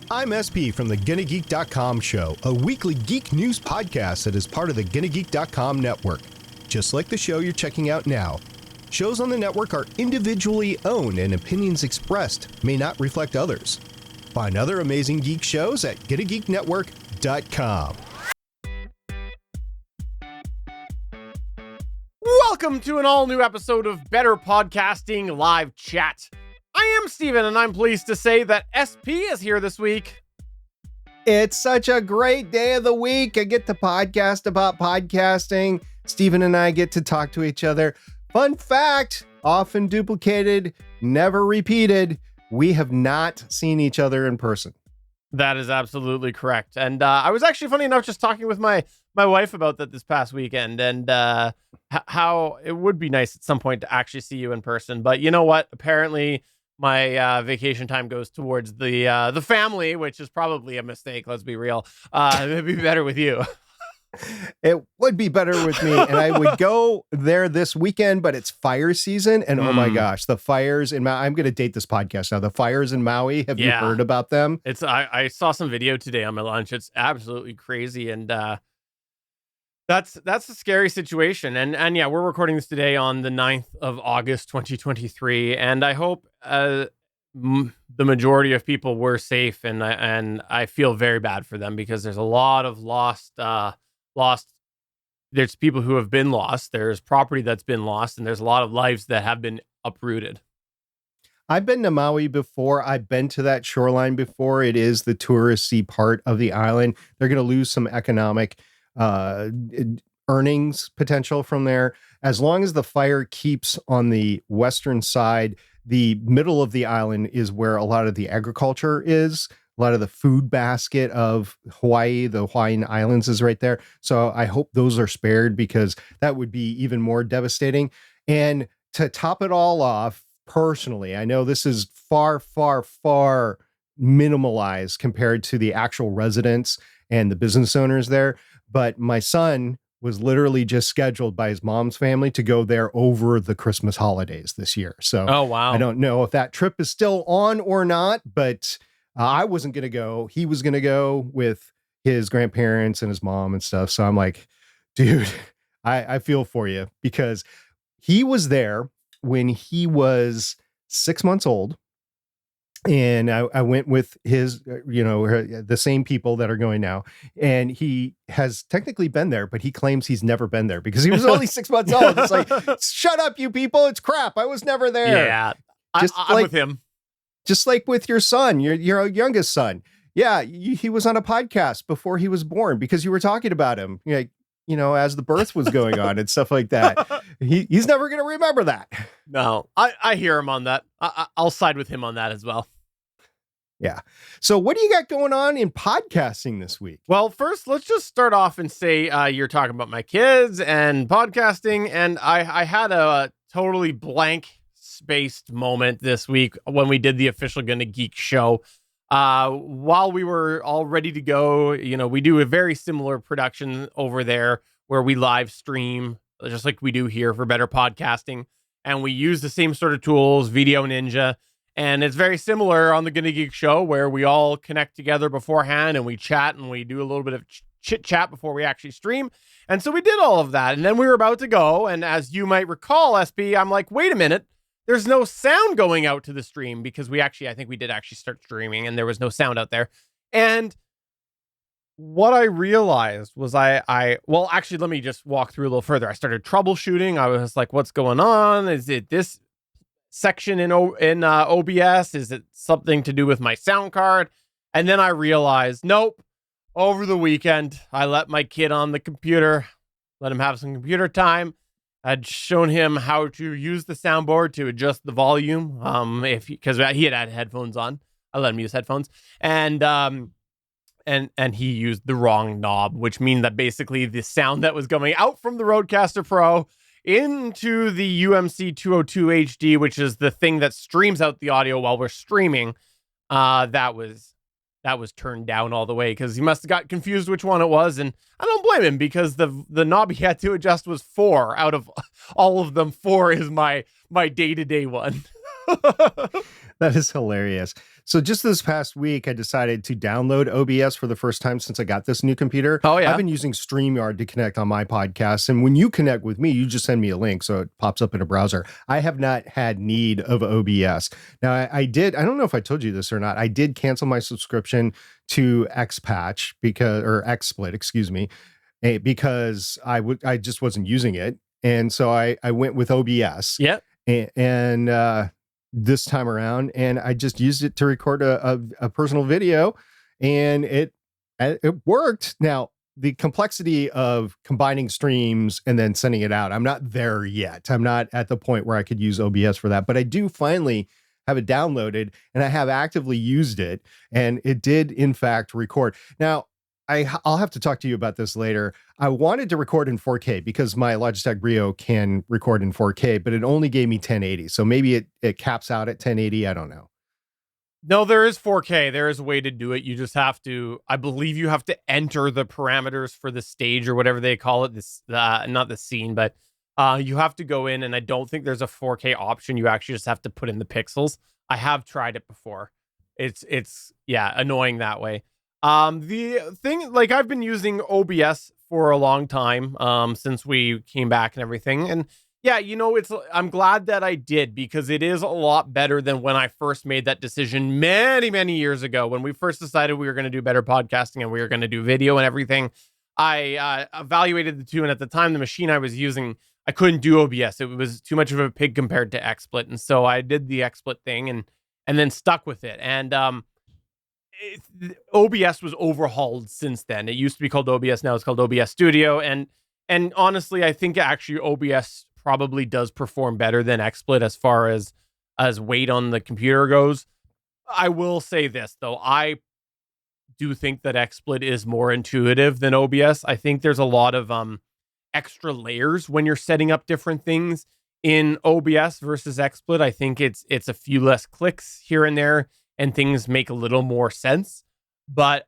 I'm SP from the GonnaGeek.com show, a weekly geek news podcast that is part of the GonnaGeek.com network. Just like the show you're checking out now. Shows on the network are individually owned and opinions expressed may not reflect others. Find other amazing geek shows at GonnaGeekNetwork.com. Welcome to an all-new episode of Better Podcasting Live Chat. I am Steven, and I'm pleased to say that SP is here this week. It's such a great day of the week. I get to podcast about podcasting. Steven and I get to talk to each other. Fun fact, often duplicated, never repeated. We have not seen each other in person. That is absolutely correct. And I was actually, funny enough, just talking with my wife about that this past weekend, and how it would be nice at some point to actually see you in person. But you know what? Apparently, my vacation time goes towards the family, which is probably a mistake. Let's be real. It'd be better with you. It would be better with me, and I would go there this weekend, but it's fire season, and oh my gosh, the fires in Maui. I'm going to date this podcast now. The fires in Maui, have you heard about them? It's I saw some video today on my lunch. It's absolutely crazy, and that's a scary situation. And yeah, we're recording this today on the 9th of August, 2023, and I hope the majority of people were safe, and I feel very bad for them because there's a lot of lost. There's people who have been lost. There's property that's been lost, and there's a lot of lives that have been uprooted. I've been to Maui before. I've been to that shoreline before. It is the touristy part of the island. They're going to lose some economic earnings potential from there. As long as the fire keeps on the western side, the middle of the island is where a lot of the agriculture is. A lot of the food basket of Hawaii, the Hawaiian Islands is right there. So I hope those are spared because that would be even more devastating. And to top it all off, personally, I know this is far, far, far minimalized compared to the actual residents and the business owners there. But my son was literally just scheduled by his mom's family to go there over the Christmas holidays this year. So oh, wow. I don't know if that trip is still on or not, but I wasn't going to go. He was going to go with his grandparents and his mom and stuff. So I'm like, dude, I feel for you because he was there when he was 6 months old. And I went with his, the same people that are going now. And he has technically been there, but he claims he's never been there because he was only 6 months old. It's like, shut up, you people. It's crap. I was never there. Yeah, I'm with him. Just like with your son, your youngest son. Yeah, he was on a podcast before he was born because you were talking about him, as the birth was going on and stuff like that. He's never going to remember that. No, I hear him on that. I'll side with him on that as well. Yeah. So what do you got going on in podcasting this week? Well, first, let's just start off and say you're talking about my kids and podcasting. And I had a totally blank spaced moment this week when we did the official GonnaGeek Show. While we were all ready to go, we do a very similar production over there where we live stream just like we do here for Better Podcasting. And we use the same sort of tools, Video Ninja. And it's very similar on the GonnaGeek Show where we all connect together beforehand and we chat and we do a little bit of chit chat before we actually stream. And so we did all of that. And then we were about to go. And as you might recall, SP, I'm like, wait a minute. There's no sound going out to the stream because I think we did actually start streaming and there was no sound out there. And what I realized was well, actually, let me just walk through a little further. I started troubleshooting. I was like, what's going on? Is it this section in OBS? Is it something to do with my sound card? And then I realized, nope. Over the weekend, I let my kid on the computer, let him have some computer time. I'd shown him how to use the soundboard to adjust the volume. Because he had headphones on. I let him use headphones. And he used the wrong knob, which means that basically the sound that was going out from the Rodecaster Pro into the UMC 202 HD, which is the thing that streams out the audio while we're streaming, that was turned down all the way because he must have got confused which one it was. And I don't blame him because the knob he had to adjust was 4 out of all of them. 4 is my day-to-day one. That is hilarious. So just this past week, I decided to download OBS for the first time since I got this new computer. Oh, yeah. I've been using StreamYard to connect on my podcast. And when you connect with me, you just send me a link. So it pops up in a browser. I have not had need of OBS. Now, I don't know if I told you this or not. I did cancel my subscription to XSplit, excuse me, because I just wasn't using it. And so I went with OBS. Yep. And this time around, and I just used it to record a personal video, and it worked. Now, the complexity of combining streams and then sending it out, I'm not there yet. I'm not at the point where I could use OBS for that, but I do finally have it downloaded, and I have actively used it, and it did in fact record. Now, I'll have to talk to you about this later. I wanted to record in 4K because my Logitech Brio can record in 4K, but it only gave me 1080. So maybe it caps out at 1080. I don't know. No, there is 4K. There is a way to do it. You just have to, I believe you have to enter the parameters for the stage or whatever they call it. This, not the scene, but you have to go in, and I don't think there's a 4K option. You actually just have to put in the pixels. I have tried it before. It's annoying that way. The thing, like, I've been using OBS for a long time, since we came back and everything. And yeah, I'm glad that I did, because it is a lot better than when I first made that decision many, many years ago, when we first decided we were going to do better podcasting and we were going to do video and everything. I evaluated the two, and at the time, the machine I was using, I couldn't do OBS. It was too much of a pig compared to XSplit. And so I did the XSplit thing and then stuck with it. And, OBS was overhauled since then. It used to be called OBS. Now it's called OBS Studio. And honestly, I think actually OBS probably does perform better than XSplit as far as weight on the computer goes. I will say this, though. I do think that XSplit is more intuitive than OBS. I think there's a lot of extra layers when you're setting up different things in OBS versus XSplit. I think it's a few less clicks here and there, and things make a little more sense. But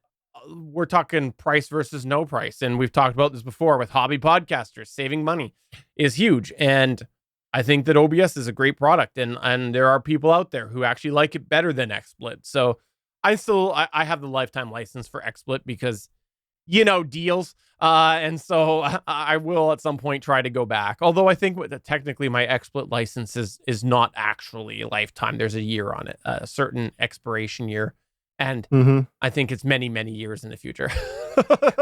we're talking price versus no price. And we've talked about this before with hobby podcasters. Saving money is huge. And I think that OBS is a great product. And there are people out there who actually like it better than XSplit. So I have the lifetime license for XSplit because, deals. And so I will at some point try to go back. Although I think technically my XSplit license is not actually a lifetime. There's a year on it, a certain expiration year. And I think it's many, many years in the future.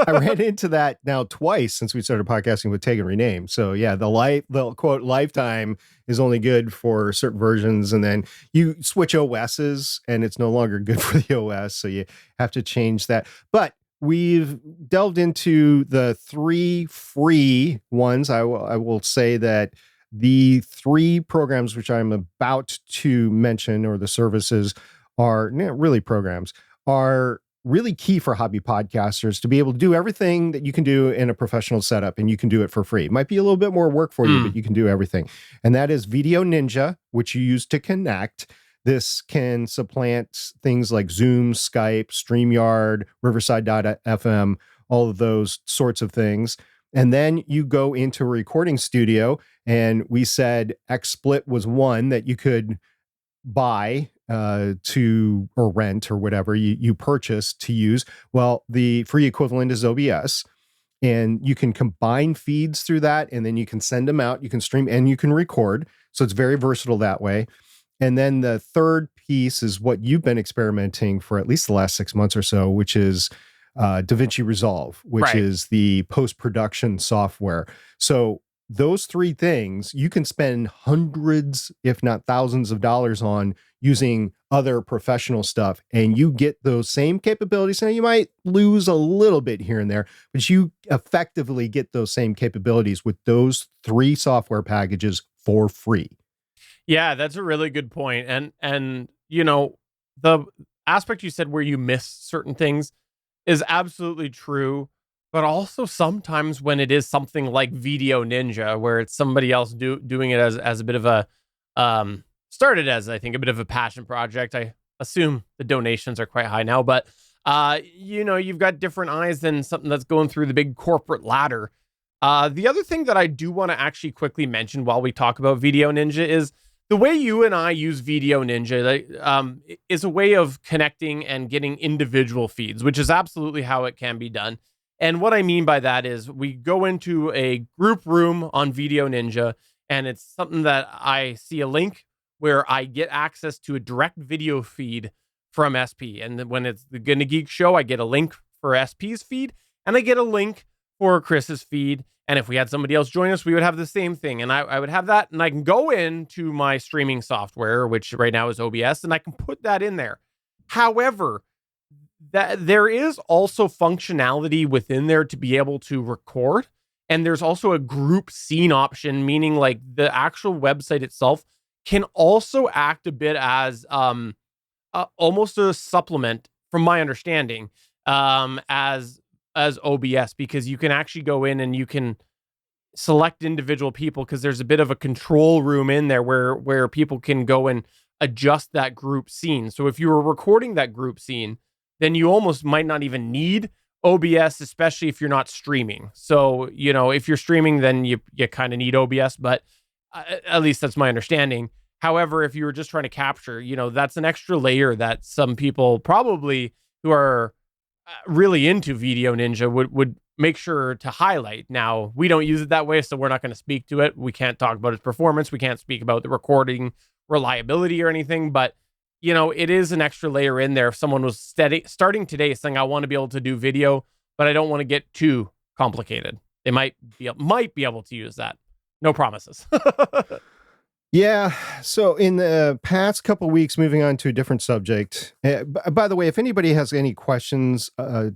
I ran into that now twice since we started podcasting with Take and Rename. So yeah, the quote lifetime is only good for certain versions, and then you switch OSs and it's no longer good for the OS. So you have to change that. But we've delved into the 3 free ones. I will say that the 3 programs which I'm about to mention, or the services, are really programs, are really key for hobby podcasters to be able to do everything that you can do in a professional setup, and you can do it for free. It might be a little bit more work for you, but you can do everything. And that is Video Ninja, which you use to connect. This can supplant things like Zoom, Skype, StreamYard, Riverside.fm, all of those sorts of things. And then you go into a recording studio, and we said XSplit was one that you could buy or rent or whatever you purchase to use. Well, the free equivalent is OBS, and you can combine feeds through that, and then you can send them out, you can stream, and you can record. So it's very versatile that way. And then the third piece is what you've been experimenting for at least the last 6 months or so, which is DaVinci Resolve, which is the post-production software. So those 3 things you can spend hundreds, if not thousands of dollars on using other professional stuff, and you get those same capabilities. Now, you might lose a little bit here and there, but you effectively get those same capabilities with those 3 software packages for free. Yeah, that's a really good point. And the aspect you said where you miss certain things is absolutely true. But also sometimes when it is something like Video Ninja, where it's somebody else doing it as a bit of a started as, I think, a bit of a passion project. I assume the donations are quite high now, but you've got different eyes than something that's going through the big corporate ladder. The other thing that I do want to actually quickly mention while we talk about Video Ninja is the way you and I use Video Ninja is a way of connecting and getting individual feeds, which is absolutely how it can be done. And what I mean by that is we go into a group room on Video Ninja, and it's something that I see a link where I get access to a direct video feed from SP. And then when it's the GonnaGeek Show, I get a link for SP's feed, and I get a link for Chris's feed. And if we had somebody else join us, we would have the same thing. And I would have that, and I can go into my streaming software, which right now is OBS, and I can put that in there. However, that there is also functionality within there to be able to record. And there's also a group scene option, meaning like the actual website itself can also act a bit as almost a supplement, from my understanding, as OBS, because you can actually go in and you can select individual people, because there's a bit of a control room in there where people can go and adjust that group scene. So if you were recording that group scene, then you almost might not even need OBS, especially if you're not streaming. So, you know, if you're streaming, then you kind of need OBS, but at least that's my understanding. However, if you were just trying to capture, you know, that's an extra layer that some people probably who are really into Video Ninja would make sure to highlight. Now, we don't use it that way, so we're not going to speak to it. We can't talk about its performance. We can't speak about the recording reliability or anything, but you know, it is an extra layer in there. If someone was starting today saying, I want to be able to do video, but I don't want to get too complicated, they might be able to use that. No promises. Yeah. So in the past couple of weeks, moving on to a different subject. By the way, if anybody has any questions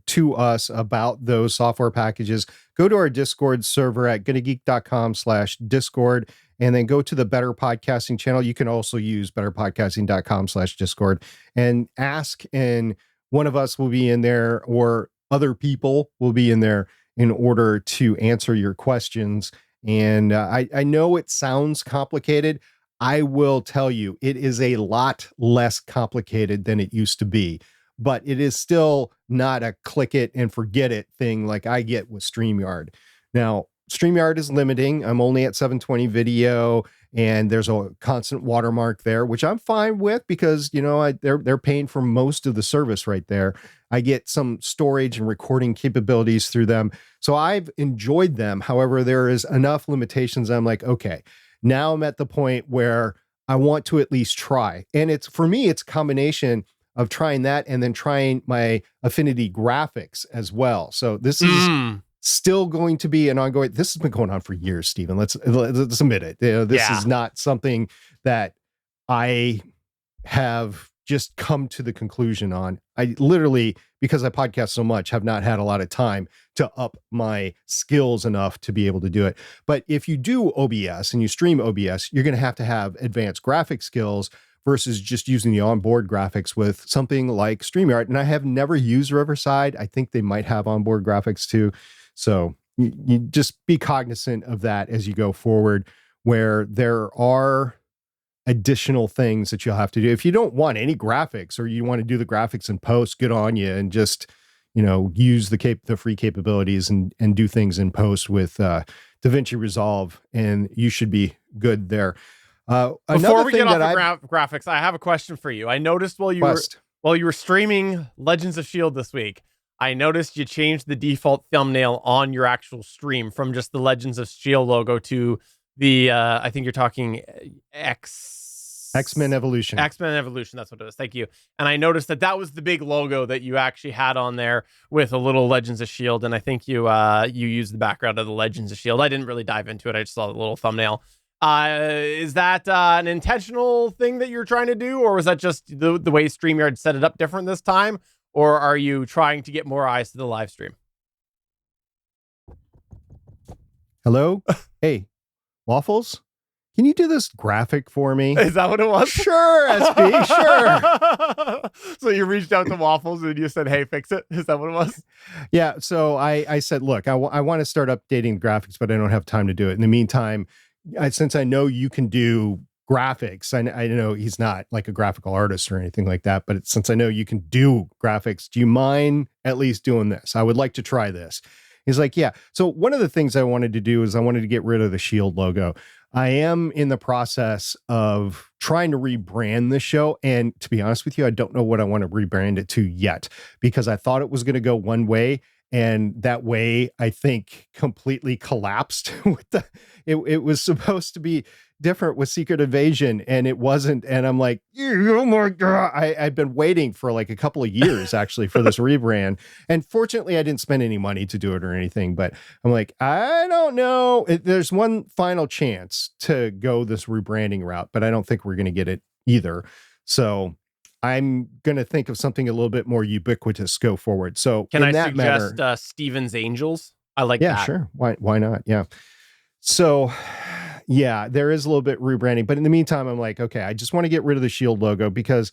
to us about those software packages, go to our Discord server at GonnaGeek.com/Discord, and then go to the Better Podcasting channel. You can also use betterpodcasting.com/Discord and ask, and one of us will be in there, or other people will be in there in order to answer your questions. And I know it sounds complicated. I will tell you, it is a lot less complicated than it used to be, but it is still not a click it and forget it thing like I get with StreamYard. Now, StreamYard is limiting. I'm only at 720 video, and there's a constant watermark there, which I'm fine with because, you know, they're paying for most of the service right there. I get some storage and recording capabilities through them. So I've enjoyed them. However, there is enough limitations. I'm like, okay, now I'm at the point where I want to at least try. And it's, for me, it's a combination of trying that and then trying my Affinity graphics as well. So this is still going to be an ongoing, this has been going on for years, Stephen. Let's admit it. You know, this is not something that I have just come to the conclusion on. I literally, because I podcast so much, have not had a lot of time to up my skills enough to be able to do it. But if you do OBS and you stream OBS, you're going to have advanced graphic skills versus just using the onboard graphics with something like StreamYard. And I have never used Riverside. I think they might have onboard graphics too. So you just be cognizant of that as you go forward, where there are additional things that you'll have to do. If you don't want any graphics, or you want to do the graphics in post, good on you, and just, you know, use the free capabilities and do things in post with DaVinci Resolve, and you should be good there. Before we get off the graphics, I have a question for you. I noticed while you were streaming Legends of S.H.I.E.L.D. this week, I noticed you changed the default thumbnail on your actual stream from just the Legends of S.H.I.E.L.D. logo to the, I think you're talking X-Men Evolution. X-Men Evolution, that's what it is. Thank you. And I noticed that was the big logo that you actually had on there with a little Legends of S.H.I.E.L.D. And I think you used the background of the Legends of S.H.I.E.L.D. I didn't really dive into it. I just saw the little thumbnail. Is that an intentional thing that you're trying to do, or was that just the way StreamYard set it up different this time? Or are you trying to get more eyes to the live stream? Hello? Hey, Waffles? Can you do this graphic for me? Is that what it was? Sure, SB, sure. So you reached out to Waffles and you said, hey, fix it? Is that what it was? Yeah, so I said, look, I want to start updating graphics, but I don't have time to do it. In the meantime, since I know you can do graphics, I know he's not like a graphical artist or anything like that, but since I know you can do graphics, do you mind at least doing this? I would like to try this. He's like, yeah. So one of the things I wanted to do is I wanted to get rid of the Shield logo. I am in the process of trying to rebrand the show. And to be honest with you, I don't know what I want to rebrand it to yet, because I thought it was going to go one way. And that way, I think, completely collapsed with it was supposed to be different with Secret Invasion, and it wasn't. And I'm like, oh my God, I've been waiting for like a couple of years actually for this rebrand. And fortunately, I didn't spend any money to do it or anything, but I'm like, I don't know. There's one final chance to go this rebranding route, but I don't think we're going to get it either. So I'm going to think of something a little bit more ubiquitous go forward. So can I that suggest matter, Steven's Angels? I like yeah, that. sure. Why not? Yeah. So yeah, there is a little bit rebranding, but in the meantime, I'm like, okay, I just want to get rid of the Shield logo, because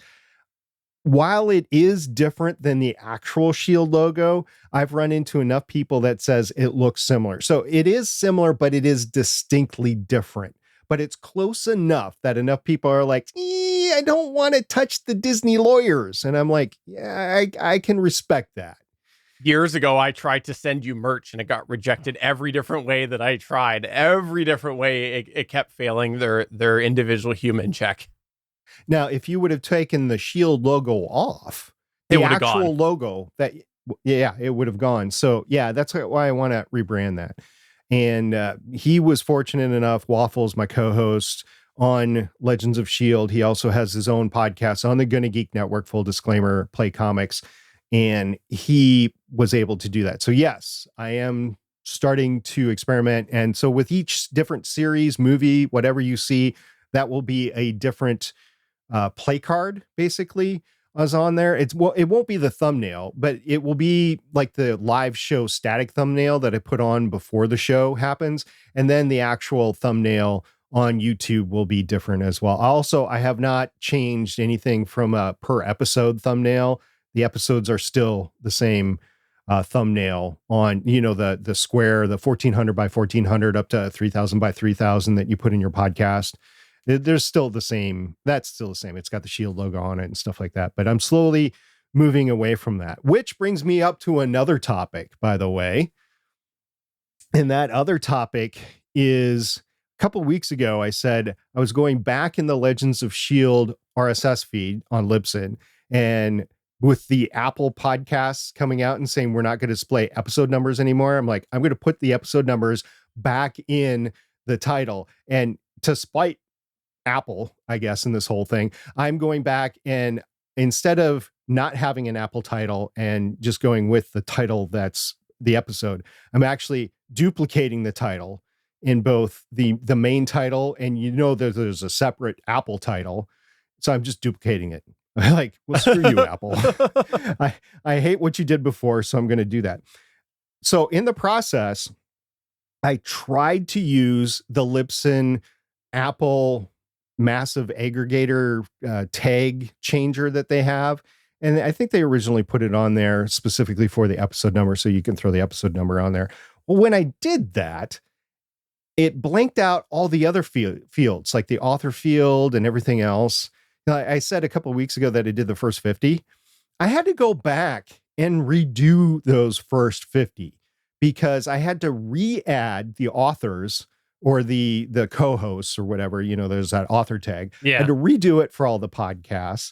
while it is different than the actual Shield logo, I've run into enough people that says it looks similar. So it is similar, but it is distinctly different. But it's close enough that enough people are like, I don't want to touch the Disney lawyers. And I'm like, yeah, I can respect that. Years ago, I tried to send you merch and it got rejected every different way that I tried. Every different way, it kept failing their individual human check. Now, if you would have taken the Shield logo off, It the would have actual gone. logo, it would have gone. So yeah, that's why I want to rebrand that. And he was fortunate enough, Waffles, my co-host on Legends of Shield. He also has his own podcast on the GonnaGeek Network, full disclaimer, Play Comics. And he was able to do that. So yes, I am starting to experiment. And so with each different series, movie, whatever you see, that will be a different play card, basically, as on there. It won't be the thumbnail, but it will be like the live show static thumbnail that I put on before the show happens. And then the actual thumbnail on YouTube will be different as well. Also, I have not changed anything from a per episode thumbnail. The episodes are still the same thumbnail on, the square, the 1400 by 1400 up to 3000 by 3000 that you put in your podcast. There's still the same. That's still the same. It's got the Shield logo on it and stuff like that. But I'm slowly moving away from that, which brings me up to another topic, by the way. And that other topic is, a couple of weeks ago, I said I was going back in the Legends of Shield RSS feed on Libsyn, and with the Apple podcasts coming out and saying we're not going to display episode numbers anymore, I'm like, I'm going to put the episode numbers back in the title. And to spite Apple, I guess, in this whole thing, I'm going back, and instead of not having an Apple title and just going with the title that's the episode, I'm actually duplicating the title in both the main title, and there's a separate Apple title. So I'm just duplicating it. Like, well, screw you, Apple. I hate what you did before, so I'm going to do that. So in the process, I tried to use the Libsyn Apple massive aggregator tag changer that they have. And I think they originally put it on there specifically for the episode number, so you can throw the episode number on there. Well, when I did that, it blanked out all the other fields, like the author field and everything else. I said a couple of weeks ago that I did the first 50. I had to go back and redo those first 50 because I had to re-add the authors or the co-hosts or whatever, there's that author tag. Yeah. I had to redo it for all the podcasts.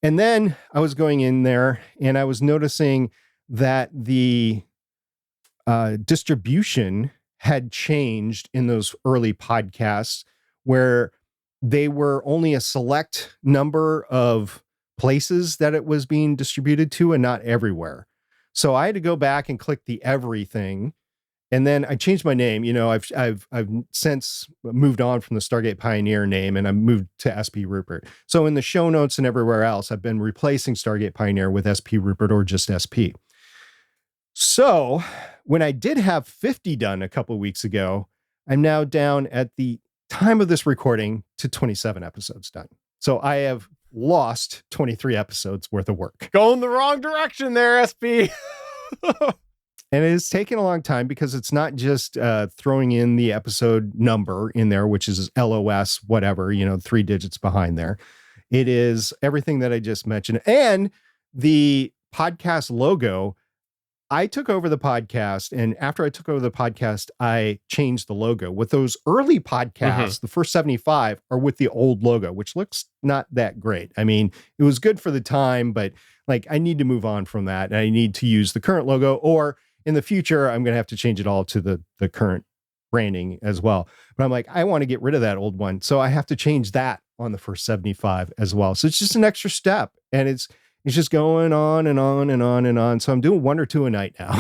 And then I was going in there and I was noticing that the distribution had changed in those early podcasts, where they were only a select number of places that it was being distributed to and not everywhere. So I had to go back and click the everything. And then I changed my name. I've since moved on from the Stargate Pioneer name, and I moved to SP Rupert. So in the show notes and everywhere else, I've been replacing Stargate Pioneer with SP Rupert or just SP. So when I did have 50 done a couple of weeks ago, I'm now down at the time of this recording to 27 episodes done. So I have lost 23 episodes worth of work. Going the wrong direction there, SP. And it has taken a long time because it's not just throwing in the episode number in there, which is LOS, whatever, 3 digits behind there. It is everything that I just mentioned. And the podcast logo, I took over the podcast, and after I took over the podcast, I changed the logo. With those early podcasts, the first 75 are with the old logo, which looks not that great. I mean, it was good for the time, but like I need to move on from that. And I need to use the current logo, or in the future, I'm going to have to change it all to the current branding as well. But I'm like, I want to get rid of that old one. So I have to change that on the first 75 as well. So it's just an extra step, and it's just going on and on and on and on. So I'm doing 1 or 2 a night now.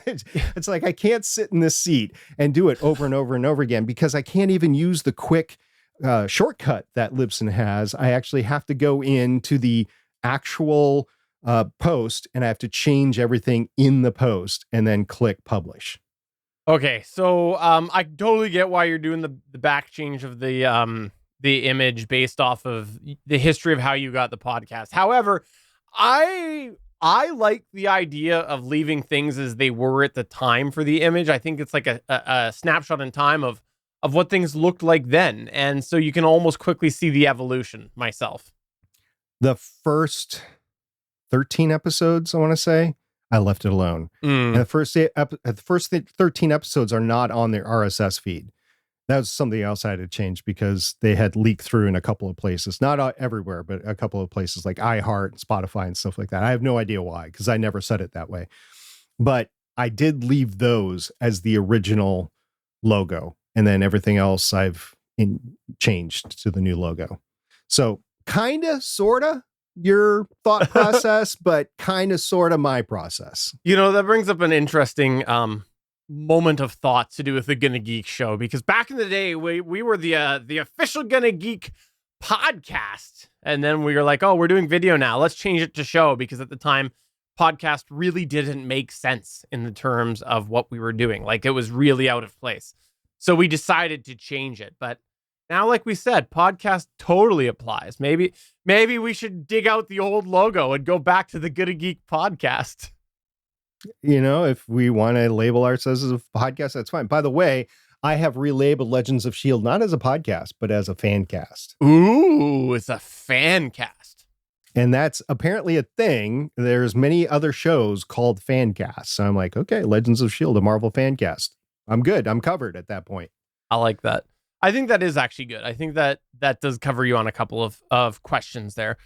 It's like I can't sit in this seat and do it over and over and over again, because I can't even use the quick shortcut that Libsyn has. I actually have to go into the actual post, and I have to change everything in the post and then click publish. Okay, so I totally get why you're doing the back change of the image based off of the history of how you got the podcast. However, I like the idea of leaving things as they were at the time for the image. I think it's like a snapshot in time of what things looked like then. And so you can almost quickly see the evolution myself. The first 13 episodes, I want to say, I left it alone. And the first 13 episodes are not on the RSS feed. That was something else I had to change, because they had leaked through in a couple of places, not everywhere, but a couple of places like iHeart, Spotify, and stuff like that. I have no idea why, because I never said it that way. But I did leave those as the original logo, and then everything else I've changed to the new logo. So kind of, sort of your thought process, but kind of, sort of my process. You know, that brings up an interesting moment of thought to do with the GonnaGeek Show, because back in the day we were the official GonnaGeek podcast, and then we were like, oh, we're doing video now, let's change it to show, because at the time podcast really didn't make sense in the terms of what we were doing. Like, it was really out of place, so we decided to change it. But now, like we said, podcast totally applies. Maybe we should dig out the old logo and go back to the GonnaGeek podcast. You know, if we want to label ourselves as a podcast, that's fine. By the way, I have relabeled Legends of S.H.I.E.L.D. not as a podcast, but as a fan cast. Ooh, it's a fan cast. And that's apparently a thing. There's many other shows called fan casts. So I'm like, okay, Legends of S.H.I.E.L.D., a Marvel fan cast. I'm good. I'm covered at that point. I like that. I think that is actually good. I think that does cover you on a couple of questions there.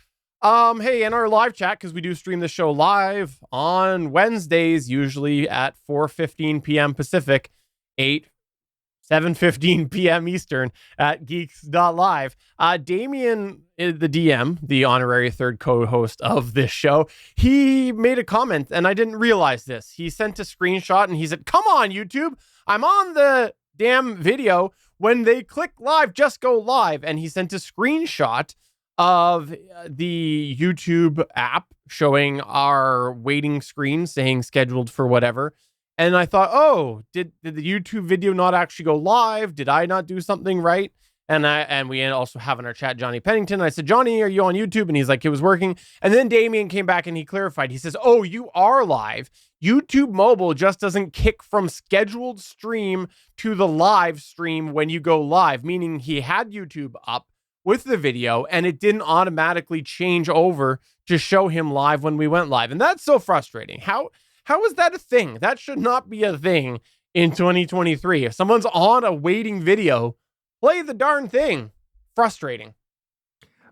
Hey, in our live chat, because we do stream the show live on Wednesdays, usually at 4:15 p.m. Pacific, 7:15 p.m. Eastern at Geeks.Live. Damian, the DM, the honorary third co-host of this show, he made a comment, and I didn't realize this. He sent a screenshot, and he said, come on, YouTube, I'm on the damn video. When they click live, just go live. And he sent a screenshot of the YouTube app showing our waiting screen saying scheduled for whatever. And I thought, oh, did the YouTube video not actually go live? Did I not do something right? And we also have in our chat Johnny Pennington. I said, Johnny, are you on YouTube? And he's like, it was working. And then Damian came back and he clarified. He says, oh, you are live. YouTube mobile just doesn't kick from scheduled stream to the live stream when you go live, meaning he had YouTube up with the video and it didn't automatically change over to show him live when we went live. And that's so frustrating. How is that a thing? That should not be a thing in 2023. If someone's on a waiting video, play the darn thing. Frustrating.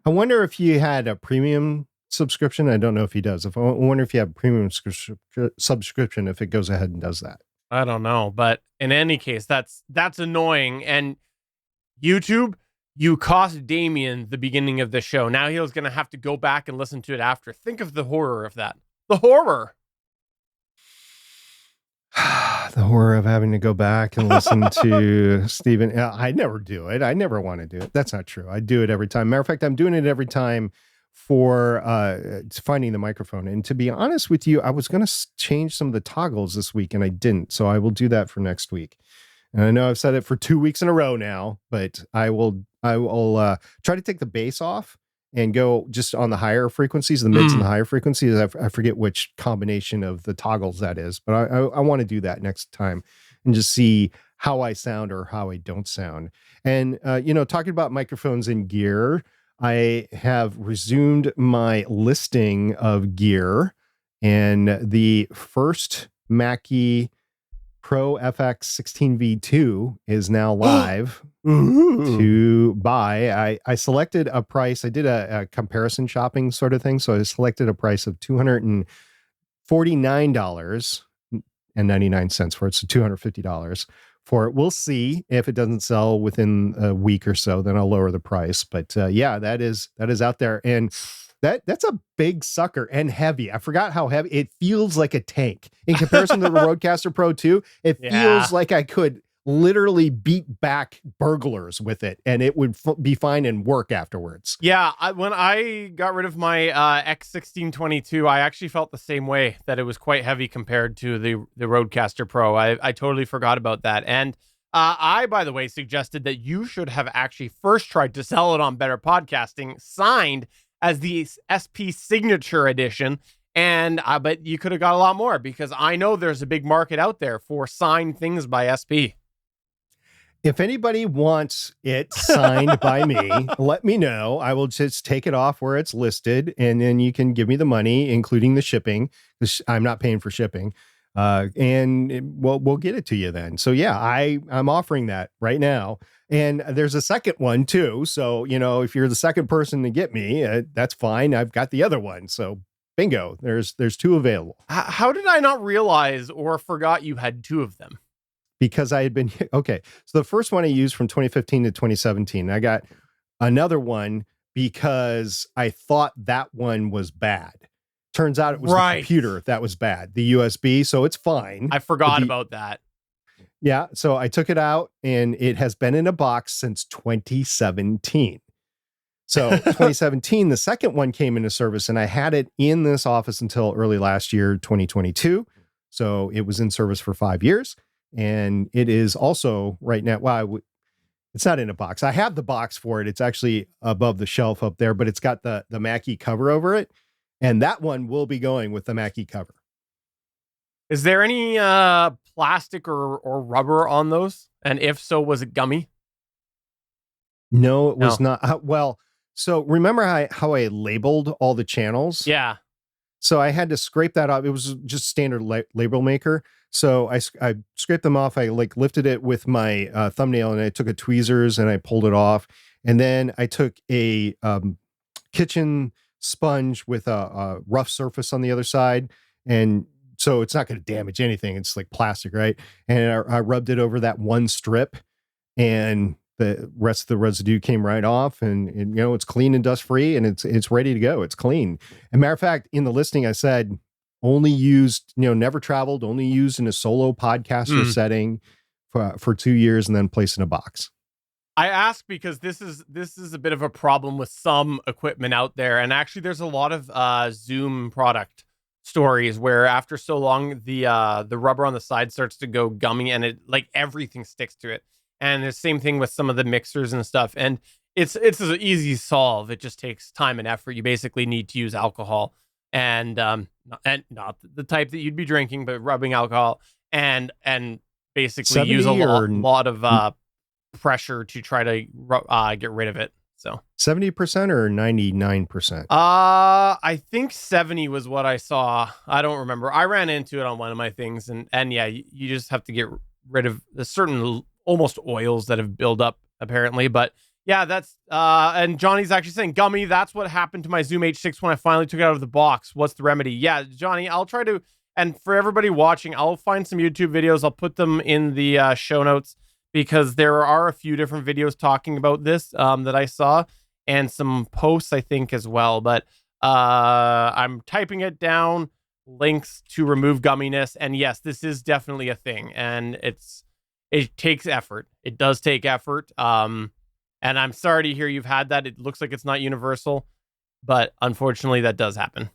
I wonder if you had a premium subscription. I don't know if he does. I wonder if you have a premium subscription, if it goes ahead and does that. I don't know. But in any case, that's annoying. And YouTube, you cost Damian the beginning of the show. Now he's going to have to go back and listen to it after. Think of the horror of that. The horror. The horror of having to go back and listen to Steven. I never do it. I never want to do it. That's not true. I do it every time. Matter of fact, I'm doing it every time for finding the microphone. And to be honest with you, I was going to change some of the toggles this week and I didn't. So I will do that for next week. And I know I've said it for 2 weeks in a row now, but I will try to take the bass off and go just on the higher frequencies, the mids and the higher frequencies. I forget which combination of the toggles that is, but I want to do that next time and just see how I sound or how I don't sound. And, talking about microphones and gear, I have resumed my listing of gear, and the first Mackie Pro FX 16V2 is now live to buy. I selected a price. I did a comparison shopping sort of thing. So I selected a price of $249.99 for it. So $250 for it. We'll see if it doesn't sell within a week or so, then I'll lower the price. But yeah, that is out there. And that's a big sucker and heavy. I forgot how heavy it feels, like a tank in comparison to the Rodecaster Pro 2. It feels like I could literally beat back burglars with it and it would be fine and work afterwards. Yeah. When I got rid of my X1622, I actually felt the same way, that it was quite heavy compared to the Rodecaster Pro. I totally forgot about that. And I, by the way, suggested that you should have actually first tried to sell it on Better Podcasting, signed as the SP Signature Edition, and but you could have got a lot more, because I know there's a big market out there for signed things by SP. If anybody wants it signed by me, let me know. I will just take it off where it's listed, and then you can give me the money, including the shipping, because I'm not paying for shipping. We'll get it to you then. So yeah, I'm offering that right now. And there's a second one too. So, if you're the second person to get me, that's fine. I've got the other one. So bingo, there's two available. How did I not realize or forgot you had two of them? Because I had been, okay. So the first one I used from 2015 to 2017, I got another one because I thought that one was bad. Turns out it was the computer that was bad, the USB. So it's fine. I forgot about that. Yeah. So I took it out and it has been in a box since 2017. So 2017, the second one came into service and I had it in this office until early last year, 2022. So it was in service for 5 years. And it is also right now, it's not in a box. I have the box for it. It's actually above the shelf up there, but it's got the Mackie cover over it. And that one will be going with the Mackie cover. Is there any plastic or rubber on those? And if so, was it gummy? No, it was not. So remember how I labeled all the channels? Yeah. So I had to scrape that off. It was just standard label maker. So I scraped them off. I lifted it with my thumbnail and I took a tweezers and I pulled it off. And then I took a kitchen sponge with a rough surface on the other side. And so it's not going to damage anything. It's like plastic, right? And I rubbed it over that one strip and the rest of the residue came right off, and it's clean and dust free, and it's ready to go. It's clean. As a matter of fact, in the listing, I said only used, never traveled, only used in a solo podcaster setting for 2 years, and then placed in a box. I ask because this is a bit of a problem with some equipment out there, and actually, there's a lot of Zoom product stories where after so long the rubber on the side starts to go gummy, and it everything sticks to it. And the same thing with some of the mixers and stuff. And it's an easy solve. It just takes time and effort. You basically need to use alcohol and not the type that you'd be drinking, but rubbing alcohol and basically use a lot of pressure to try to get rid of it. So 70% or 99%? I think 70 was what I saw. I don't remember. I ran into it on one of my things, and yeah, you just have to get rid of the certain almost oils that have built up apparently. But yeah, that's and Johnny's actually saying, Gummy, that's what happened to my Zoom H6 when I finally took it out of the box. What's the remedy? Yeah, Johnny, I'll try to, and for everybody watching, I'll find some YouTube videos. I'll put them in the show notes, because there are a few different videos talking about this that I saw, and some posts I think as well. But I'm typing it down, links to remove gumminess. And yes, this is definitely a thing, and it takes effort. It does take effort. And I'm sorry to hear you've had that. It looks like it's not universal, but unfortunately that does happen.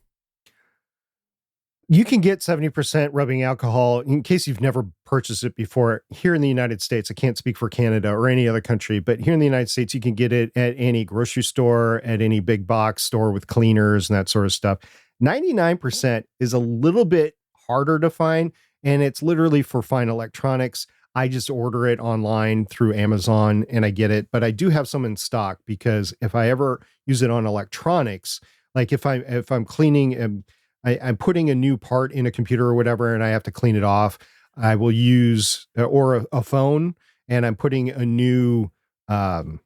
You can get 70% rubbing alcohol, in case you've never purchased it before, here in the United States. I can't speak for Canada or any other country, but here in the United States, you can get it at any grocery store, at any big box store with cleaners and that sort of stuff. 99% is a little bit harder to find, and it's literally for fine electronics. I just order it online through Amazon and I get it, but I do have some in stock, because if I ever use it on electronics, like if I'm cleaning I'm putting a new part in a computer or whatever, and I have to clean it off, I will use or a phone, and I'm putting a new um,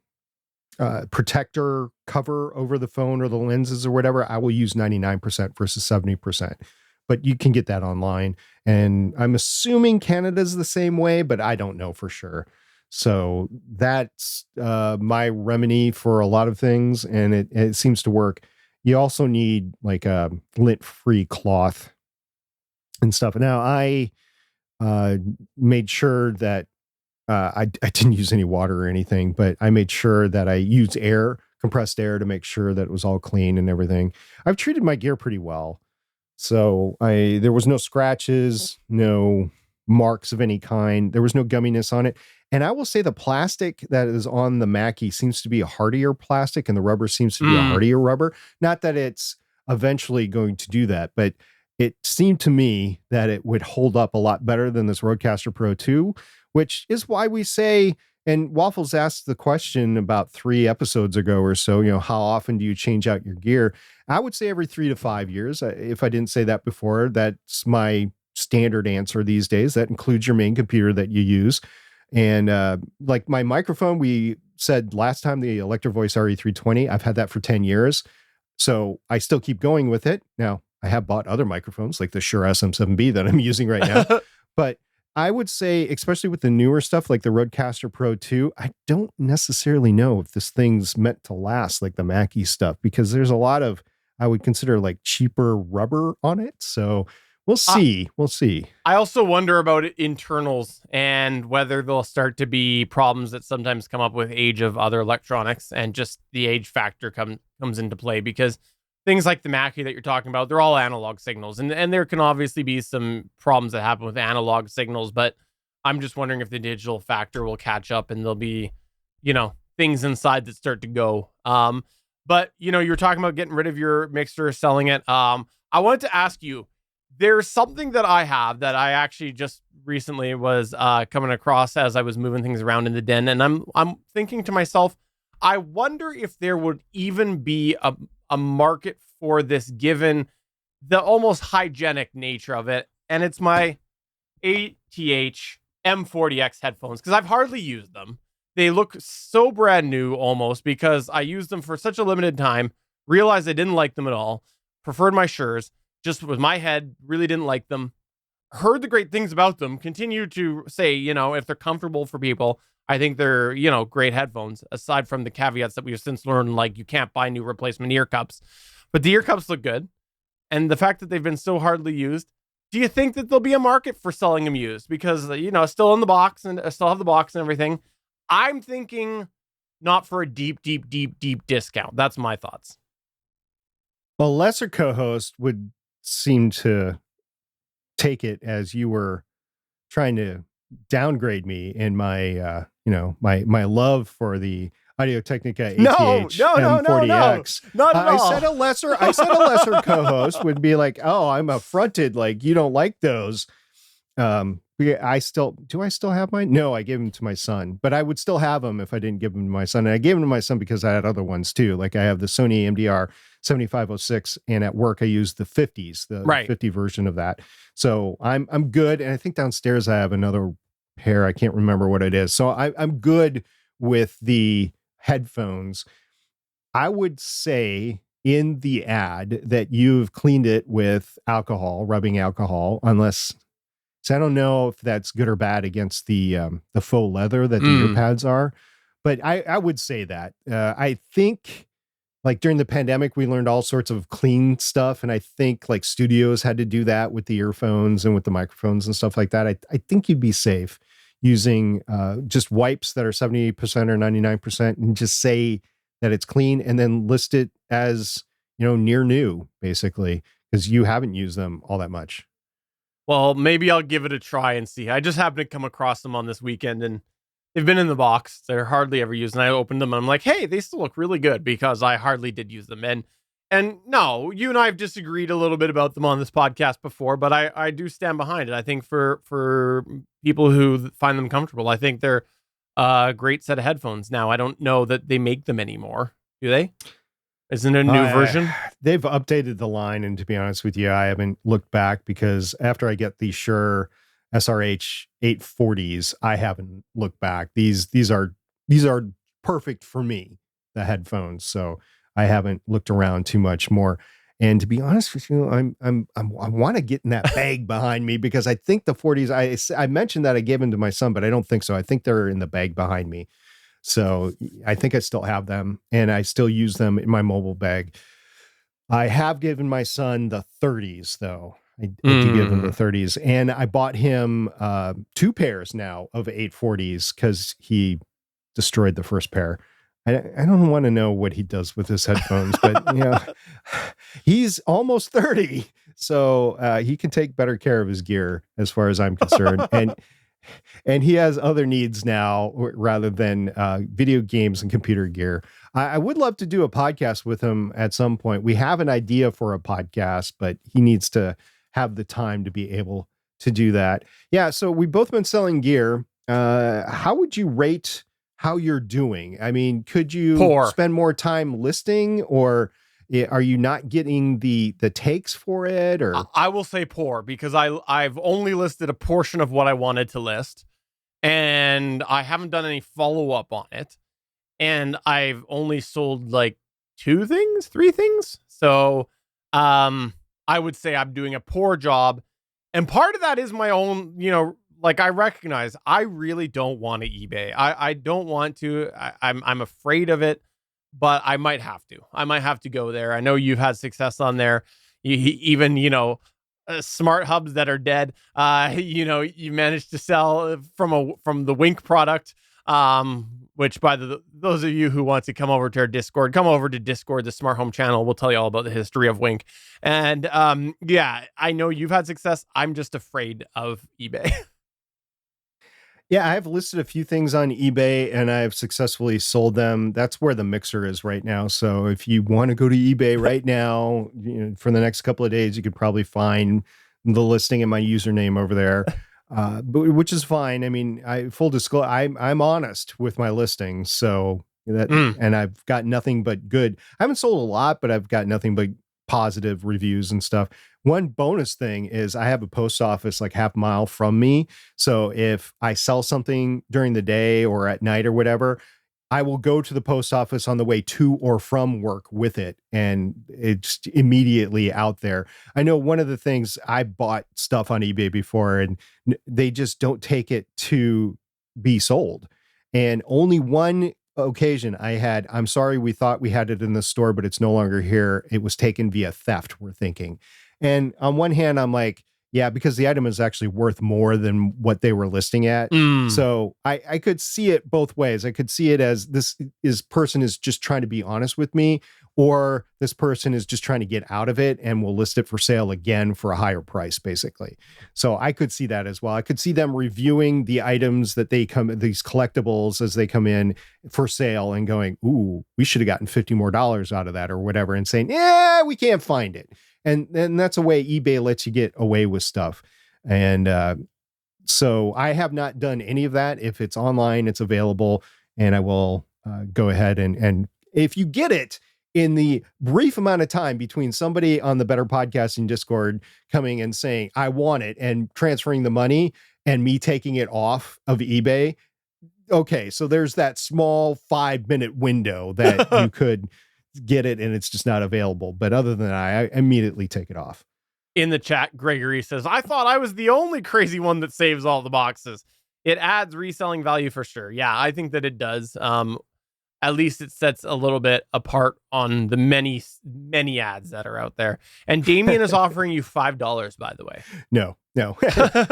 protector cover over the phone or the lenses or whatever, I will use 99% versus 70%. But you can get that online. And I'm assuming Canada's the same way, but I don't know for sure. So that's my remedy for a lot of things. And it seems to work. You also need like a lint-free cloth and stuff. Now, I made sure that I didn't use any water or anything, but I made sure that I used compressed air to make sure that it was all clean and everything. I've treated my gear pretty well. So there was no scratches, no marks of any kind. There was no gumminess on it. And I will say the plastic that is on the Mackie seems to be a hardier plastic, and the rubber seems to be a hardier rubber. Not that it's eventually going to do that, but it seemed to me that it would hold up a lot better than this Rodecaster Pro 2, which is why we say, and Waffles asked the question about 3 episodes ago or so, how often do you change out your gear? I would say every 3 to 5 years. If I didn't say that before, that's my standard answer these days. That includes your main computer that you use. And like my microphone, we said last time, the Electro Voice RE320, I've had that for 10 years. So I still keep going with it. Now, I have bought other microphones like the Shure SM7B that I'm using right now. But I would say, especially with the newer stuff like the Rodecaster Pro 2, I don't necessarily know if this thing's meant to last like the Mackie stuff, because there's a lot of, I would consider like cheaper rubber on it. So we'll see. We'll see. I also wonder about internals and whether there'll start to be problems that sometimes come up with age of other electronics, and just the age factor comes into play, because things like the Mackie that you're talking about, they're all analog signals. And there can obviously be some problems that happen with analog signals, but I'm just wondering if the digital factor will catch up and there'll be, things inside that start to go. But, you're talking about getting rid of your mixer, selling it. I wanted to ask you, there's something that I have that I actually just recently was coming across as I was moving things around in the den. And I'm thinking to myself, I wonder if there would even be a market for this, given the almost hygienic nature of it. And it's my ATH M40X headphones, because I've hardly used them. They look so brand new almost, because I used them for such a limited time, realized I didn't like them at all, preferred my Shures, just with my head, really didn't like them, heard the great things about them, continue to say, if they're comfortable for people, I think they're, great headphones, aside from the caveats that we've since learned, like you can't buy new replacement ear cups. But the ear cups look good. And the fact that they've been so hardly used, do you think that there'll be a market for selling them used? Because, still in the box, and I still have the box and everything. I'm thinking not for a deep, deep, deep, deep discount. That's my thoughts. Well, lesser co-host would seem to take it as you were trying to downgrade me in my my love for the Audio-Technica ATH M40X. Not at all. I said a lesser co-host would be like, oh, I'm affronted, like you don't like those. I still have mine? No, I gave them to my son, but I would still have them if I didn't give them to my son. And I gave them to my son because I had other ones too. Like I have the Sony MDR 7506, and at work I use the 50s, the 50 version of that. So I'm good. And I think downstairs I have another pair. I can't remember what it is. So I'm good with the headphones. I would say in the ad that you've cleaned it with alcohol, rubbing alcohol, unless, so I don't know if that's good or bad against the faux leather that the ear pads are, but I would say that. I think like during the pandemic, we learned all sorts of clean stuff. And I think like studios had to do that with the earphones and with the microphones and stuff like that. I think you'd be safe using just wipes that are 78% or 99% and just say that it's clean, and then list it as, near new, basically, because you haven't used them all that much. Well, maybe I'll give it a try and see. I just happened to come across them on this weekend, and they've been in the box. They're hardly ever used. And I opened them and I'm like, hey, they still look really good, because I hardly did use them. And no, you and I have disagreed a little bit about them on this podcast before, but I do stand behind it. I think for people who find them comfortable, I think they're a great set of headphones. Now, I don't know that they make them anymore. Do they? Isn't it a new version? They've updated the line, and to be honest with you, I haven't looked back because after I get the Shure SRH 840s, I haven't looked back. These are perfect for me, the headphones. So I haven't looked around too much more. And to be honest with you, I want to get in that bag behind me because I think the 40s. I mentioned that I gave them to my son, but I don't think so. I think they're in the bag behind me. So I think I still have them, and I still use them in my mobile bag. I have given my son the 30s, though. I do give him the 30s, and I bought him 2 pairs now of 840s because he destroyed the first pair. I don't want to know what he does with his headphones, but he's almost 30, so he can take better care of his gear as far as I'm concerned. And he has other needs now rather than video games and computer gear. I would love to do a podcast with him at some point. We have an idea for a podcast, but he needs to have the time to be able to do that. Yeah. So we've both been selling gear. How would you rate how you're doing? I mean, could you spend more time listing, or are you not getting the takes for it? Or I will say poor, because I've only listed a portion of what I wanted to list, and I haven't done any follow-up on it. And I've only sold like 3 things. So I would say I'm doing a poor job. And part of that is my own, like, I recognize I really don't want to eBay. I don't want to. I'm afraid of it, but I might have to. I might have to go there. I know you've had success on there. Even, smart hubs that are dead. You managed to sell from the Wink product. Which by those of you who want to come over to our Discord, come over to Discord, the Smart Home channel. We'll tell you all about the history of Wink. And I know you've had success. I'm just afraid of eBay. Yeah, I've listed a few things on eBay and I've successfully sold them. That's where the mixer is right now. So if you want to go to eBay right now, for the next couple of days, you could probably find the listing and my username over there, which is fine. I mean, full disclosure, I'm honest with my listings. So and I've got nothing but good. I haven't sold a lot, but I've got nothing but positive reviews and stuff. One bonus thing is I have a post office like half a mile from me. So if I sell something during the day or at night or whatever, I will go to the post office on the way to or from work with it. And it's immediately out there. I know one of the things, I bought stuff on eBay before and they just don't take it to be sold. And only one occasion I'm sorry, we thought we had it in the store, but it's no longer here. It was taken via theft, we're thinking. And on one hand, I'm like, yeah, because the item is actually worth more than what they were listing at. So I could see it both ways. I could see it as this person is just trying to be honest with me, or this person is just trying to get out of it and will list it for sale again for a higher price, basically. So I could see that as well. I could see them reviewing the items that these collectibles as they come in for sale and going, ooh, we should have gotten $50 more out of that or whatever, and saying, yeah, we can't find it. And that's a way eBay lets you get away with stuff. And so I have not done any of that. If it's online, it's available, and I will go ahead and if you get it in the brief amount of time between somebody on the Better Podcasting Discord coming and saying, I want it, and transferring the money and me taking it off of eBay. Okay. So there's that small 5-minute window that you could get it and it's just not available. But other than that, I immediately take it off. In the chat, Gregory says, I thought I was the only crazy one that saves all the boxes. It adds reselling value for sure. Yeah, I think that it does. At least it sets a little bit apart on the many, many ads that are out there. And Damian is offering you $5, by the way. No.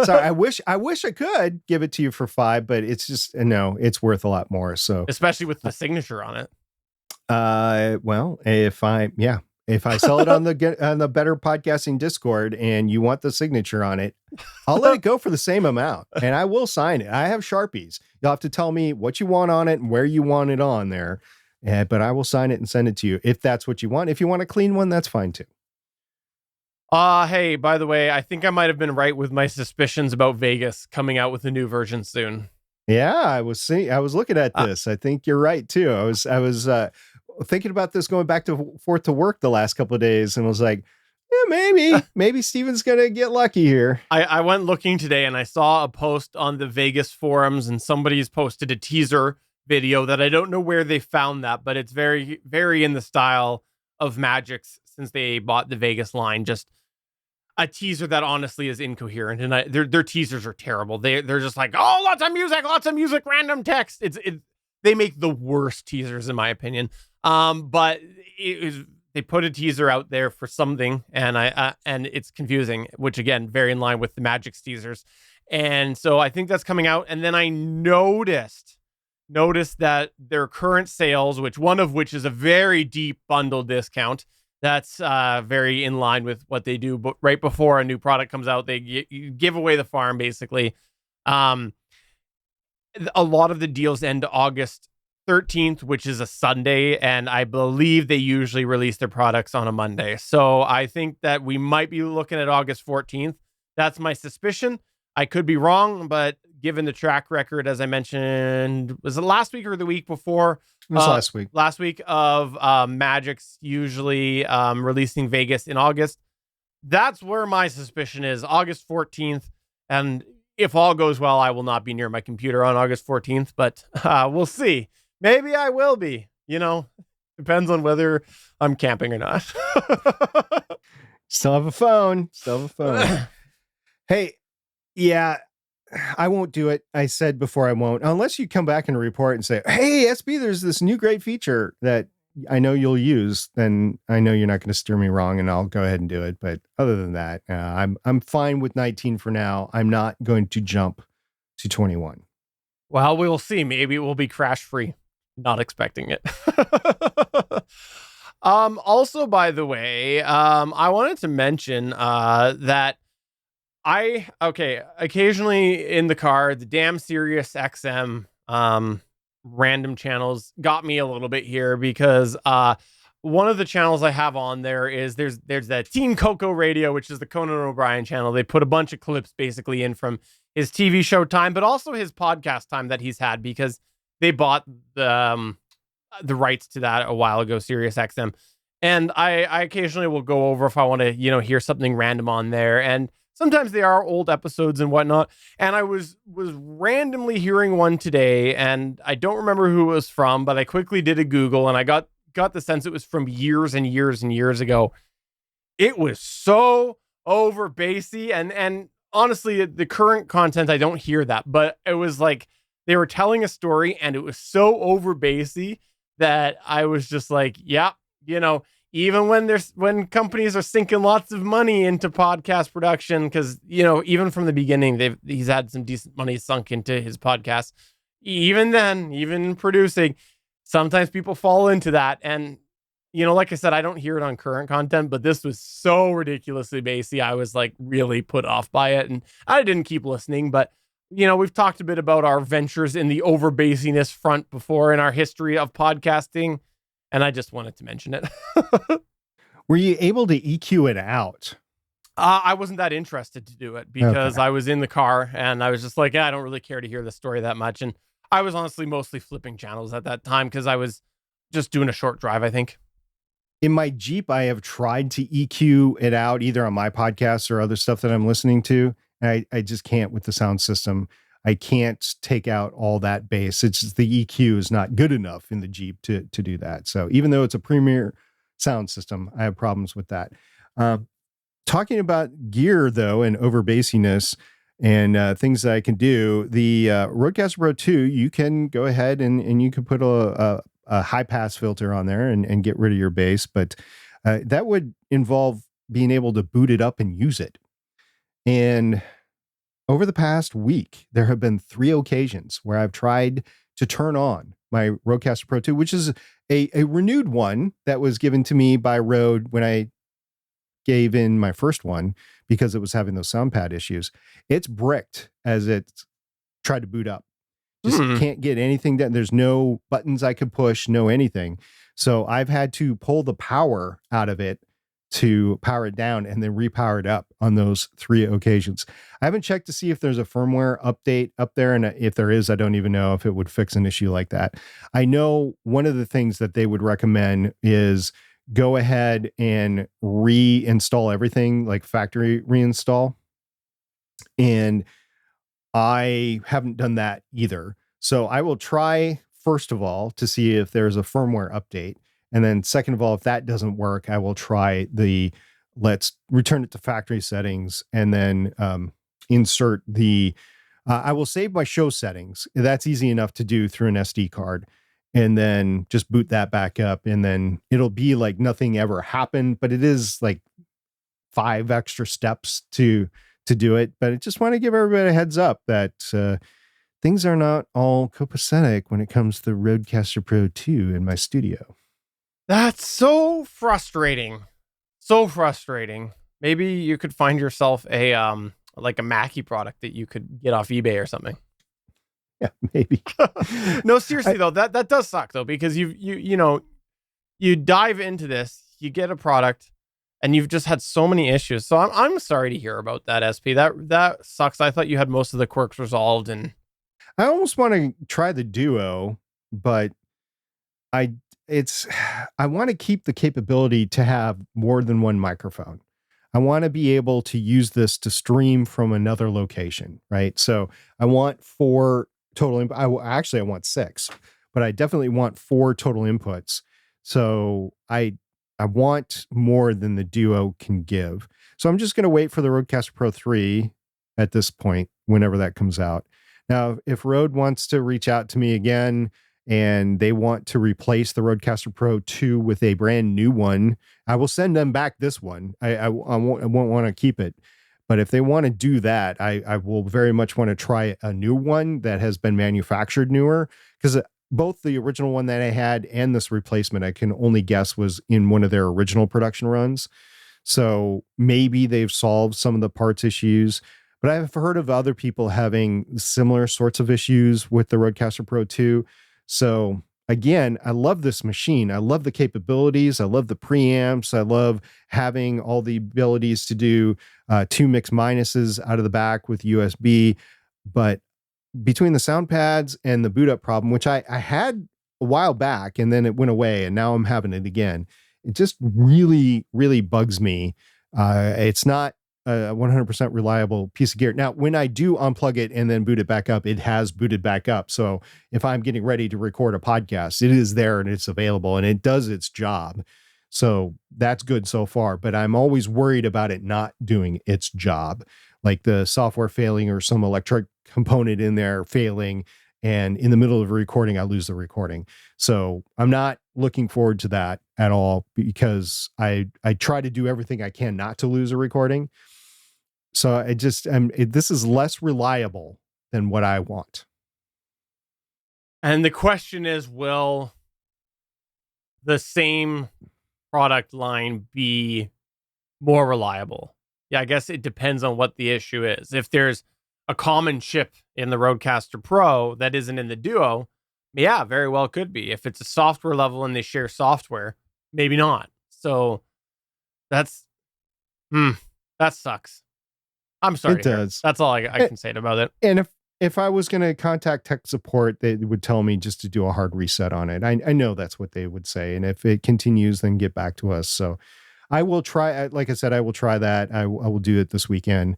Sorry, I wish I could give it to you for $5, but it's just, no, it's worth a lot more. So especially with the signature on it. Well, if I sell it on the Better Podcasting Discord and you want the signature on it, I'll let it go for the same amount and I will sign it. I have Sharpies. You'll have to tell me what you want on it and where you want it on there. But I will sign it and send it to you if that's what you want. If you want a clean one, that's fine too. Hey, by the way, I think I might have been right with my suspicions about Vegas coming out with a new version soon. Yeah, I was looking at this. I think you're right too. I was thinking about this going back to forth to work the last couple of days, and was like, yeah, maybe Steven's gonna get lucky here. I went looking today and I saw a post on the Vegas forums, and somebody's posted a teaser video that I don't know where they found that, but it's very, very in the style of Magic's since they bought the Vegas line. Just a teaser that honestly is incoherent, and their teasers are terrible. They're just like, oh, lots of music, random text. They make the worst teasers in my opinion. But they put a teaser out there for something, and and it's confusing, which again, very in line with the Magic's teasers. And so I think that's coming out. And then I noticed that their current sales, one of which is a very deep bundle discount, that's very in line with what they do. But right before a new product comes out, they give away the farm basically. A lot of the deals end August 13th, which is a Sunday, and I believe they usually release their products on a Monday. So I think that we might be looking at August 14th. That's my suspicion. I could be wrong, but given the track record, as I mentioned, was it last week or the week before? It was last week. Last week of Magic's usually releasing Vegas in August. That's where my suspicion is, August 14th. And if all goes well, I will not be near my computer on August 14th, but we'll see. Maybe I will be, depends on whether I'm camping or not. Still have a phone. Hey, yeah, I won't do it. I said before I won't, unless you come back and report and say, hey, SB, there's this new great feature that I know you'll use. Then I know you're not going to steer me wrong, and I'll go ahead and do it. But other than that, I'm fine with 19 for now. I'm not going to jump to 21. Well, we'll see. Maybe it will be crash free. Not expecting it. Also, by the way, I wanted to mention that occasionally in the car, the damn Sirius XM random channels got me a little bit here, because one of the channels I have on there is there's that Teen Coco Radio, which is the Conan O'Brien channel. They put a bunch of clips basically in from his TV show time, but also his podcast time that he's had, because they bought the rights to that a while ago, Sirius XM. And I occasionally will go over if I want to, hear something random on there. And sometimes they are old episodes and whatnot. And I was randomly hearing one today, and I don't remember who it was from, but I quickly did a Google, and I got the sense it was from years and years and years ago. It was so over-bassy, and honestly, the current content, I don't hear that, but it was like they were telling a story, and it was so over-bassy that I was just like, yeah, even when companies are sinking lots of money into podcast production, because, even from the beginning, he's had some decent money sunk into his podcast. Even then, even producing, sometimes people fall into that. And, like I said, I don't hear it on current content, but this was so ridiculously bassy. I was like really put off by it, and I didn't keep listening. But, we've talked a bit about our ventures in the over bassiness front before in our history of podcasting, and I just wanted to mention it. Were you able to EQ it out? I wasn't that interested to do it, because I was in the car, and I was just like, I don't really care to hear the story that much. And I was honestly mostly flipping channels at that time, because I was just doing a short drive, I think. In my Jeep, I have tried to EQ it out either on my podcasts or other stuff that I'm listening to. And I just can't with the sound system. I can't take out all that bass. It's just the EQ is not good enough in the Jeep to do that. So even though it's a premier sound system, I have problems with that. Talking about gear though, and over bassiness and things that I can do, the Rodecaster Pro 2, you can go ahead and you can put a high pass filter on there and get rid of your bass. But that would involve being able to boot it up and use it. And over the past week, there have been 3 occasions where I've tried to turn on my Rodecaster Pro 2, which is a renewed one that was given to me by Rode when I gave in my first one, because it was having those sound pad issues. It's bricked as it's tried to boot up. Just can't get anything done. There's no buttons I could push, no anything. So I've had to pull the power out of it to power it down and then repower it up on those 3 occasions. I haven't checked to see if there's a firmware update up there. And if there is, I don't even know if it would fix an issue like that. I know one of the things that they would recommend is go ahead and reinstall everything, like factory reinstall. And I haven't done that either. So I will try, first of all, to see if there's a firmware update. And then second of all, if that doesn't work, I will try let's return it to factory settings and then insert I will save my show settings. That's easy enough to do through an SD card. And then just boot that back up. And then it'll be like nothing ever happened, but it is like 5 extra steps to do it. But I just want to give everybody a heads up that things are not all copacetic when it comes to the Rodecaster Pro 2 in my studio. That's so frustrating. So frustrating. Maybe you could find yourself a like a Mackie product that you could get off eBay or something. Yeah, maybe. No, seriously though, that does suck though, because you dive into this, you get a product, and you've just had so many issues. So I'm sorry to hear about that, SP. That sucks. I thought you had most of the quirks resolved, and I almost want to try the Duo, but I want to keep the capability to have more than one microphone. I want to be able to use this to stream from another location, right? So I want 4 total. I want 6, but I definitely want 4 total inputs. So I want more than the Duo can give. So I'm just going to wait for the Rodecaster Pro 3 at this point, whenever that comes out. Now, if Rode wants to reach out to me again and they want to replace the Rodecaster Pro 2 with a brand new one, I will send them back this one. I won't want to keep it. But if they want to do that, I will very much want to try a new one that has been manufactured newer, because both the original one that I had and this replacement, I can only guess, was in one of their original production runs. So maybe they've solved some of the parts issues. But I've heard of other people having similar sorts of issues with the Rodecaster Pro 2. So again, I love this machine. I love the capabilities. I love the preamps. I love having all the abilities to do 2 mix minuses out of the back with USB. But between the sound pads and the boot up problem, which I had a while back and then it went away and now I'm having it again, it just really, really bugs me. It's not a 100% reliable piece of gear. Now, when I do unplug it and then boot it back up, it has booted back up. So if I'm getting ready to record a podcast, it is there and it's available and it does its job. So that's good so far, but I'm always worried about it not doing its job, like the software failing or some electric component in there failing. And in the middle of a recording, I lose the recording. So I'm not looking forward to that at all, because I try to do everything I can not to lose a recording. So this is less reliable than what I want. And the question is, will the same product line be more reliable? Yeah, I guess it depends on what the issue is. If there's a common chip in the Rodecaster Pro that isn't in the Duo, yeah, very well could be. If it's a software level and they share software, maybe not. So that sucks. I'm sorry. It does. That's all I can say about it. And if I was going to contact tech support, they would tell me just to do a hard reset on it. I know that's what they would say. And if it continues, then get back to us. So I will try. Like I said, I will try that. I will do it this weekend.